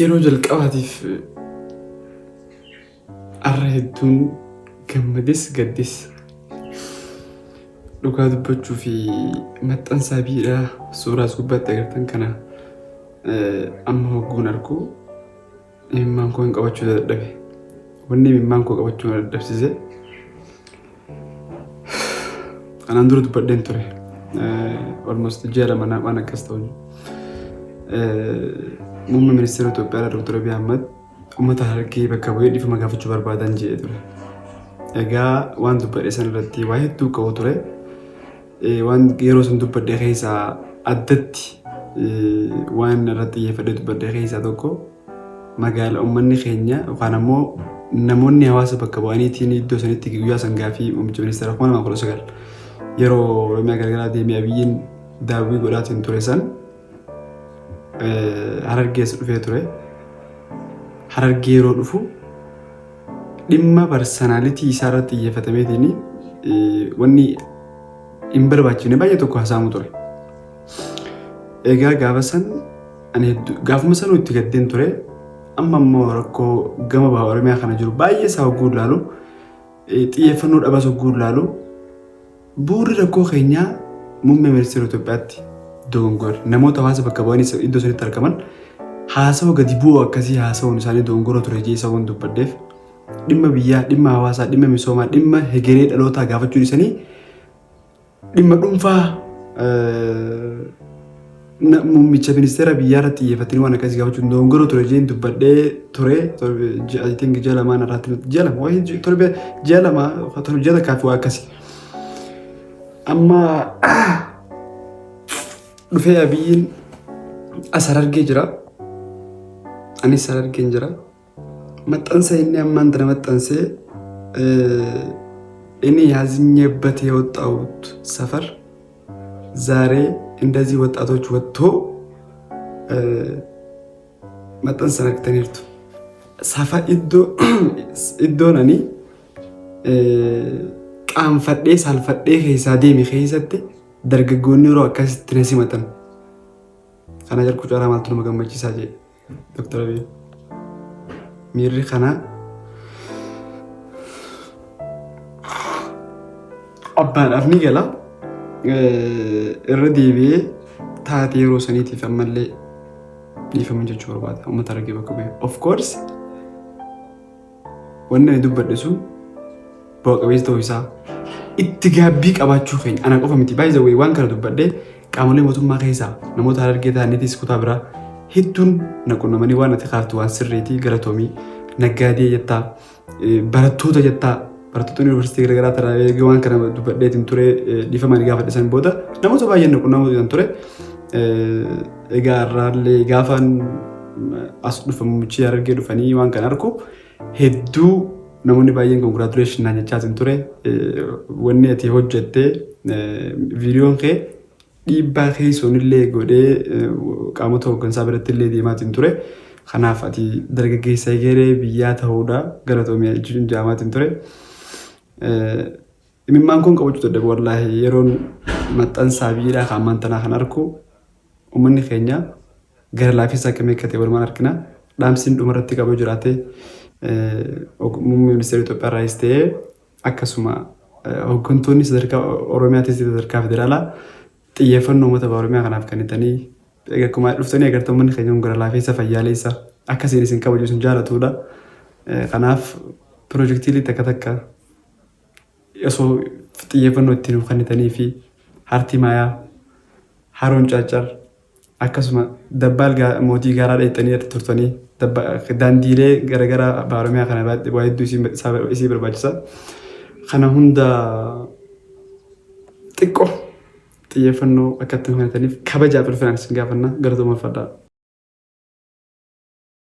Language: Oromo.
yeroo jalqabaatiif arra hedduun gammadis gaddis dhugaa dubbachuu fi maxxansaa biidhaa suuraas gubbaatti agartan kana amma hogguun argu imimmaan koo hin qabachuu dadhabe. Wanni imimmaan koo qabachuu na dadhabsiise kanaan dura dubbadheen ture. Almost ji'a lama waan akkas ta'u muummee ministeera Itoophiyaa Dr. Abiy Ahmed uummata Harargee bakka bu'ee dhiifama gaafachuu barbaadan jedhee ture. Egaa waan dubbadhe san irratti waa hedduu qabu ture. Waan yeroo sun dubbadhe keessaa addatti waan irratti xiyyeeffadhee dubbadhe keessaa tokko magaala uummanni keenya yookaan ammoo namoonni hawaasa bakka bu'aniitiin iddoo sanitti guyyaa sangaa fi muummicha ministeera 2019 yeroo Oromiyaa gargaraa deemee Abiyyiin daawwii godhaatiin ture san Harargees dhufee ture. Harargee yeroo dhufu dhimma parsonaalitii isaa irratti xiyyeeffatameetiin wanni hin barbaachifne baay'ee tokko haasa'amu ture. Egaa gaafa san ani gaafuma sanuu itti gaddeen ture. Amma immoo rakkoo gama baha Oromiyaa kana jiru baay'ee isaa hogguu ilaalu xiyyeeffannoo dhabas hogguu ilaalu bu'uurri rakkoo keenyaa muummee ministeera Itoophiyaatti dogongora. Namoota hawaasa bakka bu'anii iddoo sanitti argaman haasawa gadi bu'uu akkasii haasawuun isaanii dogongora ture jeessa waan dubbaddeef dhimma biyyaa, dhimma hawaasaa, dhimma misoomaa, dhimma hegeree dhalootaa gaafachuu dhiisanii dhimma dhuunfaa muummicha ministeera biyyaa irratti xiyyeeffatanii waan akkasii gaafachuun dogongora ture jeen dubbadhee ture. I think ji'a lamaan irratti ji'a lama ji'a takkaaf waa akkasii. Amma dhufee Abiyyiin as Harargee jira. Anis Harargeen jira. Maxxansa inni ammaan tana maxxansee እኔ ያዝኜበት የወጣሁት ሰፈር ዛሬ እንደዚህ ወጣቶች ወጥቶ maxxansa naqtaniirtu. Safa iddoon ani qaanfadhee saalfadhee keessaa deeme keessatti dargaggoonni yeroo akkasitti na simatan. Kana jarku caalaa maaltu nama gammachiisaa jedhe Dr. Abiy. Miirri kana abbaadhaaf ni gala. Irra deebi'ee taatee yeroo saniitiif ammallee dhiifama jechuu barbaada uummata Harargee bakka bu'ee. Of course wanni ani dubbadhe sun bu'a qabeessa ta'uu isaa itti gaabbii qabaachuu keenya ana qofa miti. By the way waan kana dubbadhee qaamolee mootummaa keessaa namoota Harargee ta'aniitis kutaa biraa hedduun na qunnamanii waan ati kaaftu waan sirriitii galatoomii naggaadee jettaa barattoota jettaa barattoota yuunivarsiitii garaagaraa taraa waan kana dubbadheetiin ture dhiifama ni gaafadhe san booda namoota baay'een na qunnamuu ture. Egaa irraallee gaafaan as dhufa muummichi Harargee dhufanii waan kana argu hedduu namoonni baay'een congratulation naan jechaatiin ture. Wanni ati hojjettee viidiyoon kee dhiibbaa keessoonillee godhee qaamota hooggansaa biratti illee deemaatiin ture. Kanaaf ati dargaggeessa egeree biyyaa ta'uudha galatoomii jechuun jaamaatiin ture. Imimmaan kun qabachuu dadhabe wallaahi yeroon maxxansaa biidhaa kan tanaa kan argu uummanni keenya gara laafisa akkamii akka ta'e walumaan argina. Dhaamsiin dhumarratti qabu jiraate muummee ministeera Itoophiyaa irraas ta'ee akkasuma hooggantoonni sadarkaa Oromiyaatis sadarkaa federaalaa xiyyeeffannoo uummata Oromiyaa kanaaf kennitanii akkuma dhuftanii agartan uummanni keenya gara laafisa fayyaaleessa akkasiin isin kabaju isin jaalatudha. Kanaaf piroojeektiilee takka takka osoo xiyyeeffannoo ittiin kennitanii fi harti maayaa haroon caacar akkasuma dabbaal mootii gaaraa dheettanii turtanii daandiilee garaagaraa Oromiyaa kana waa hedduu isii barbaachisa. Kana hunda xiqqoo xiyyeeffannoo akka itti kennitaniif kabajaaf ulfinaan isin gaafanna. Galatooma fadhaa.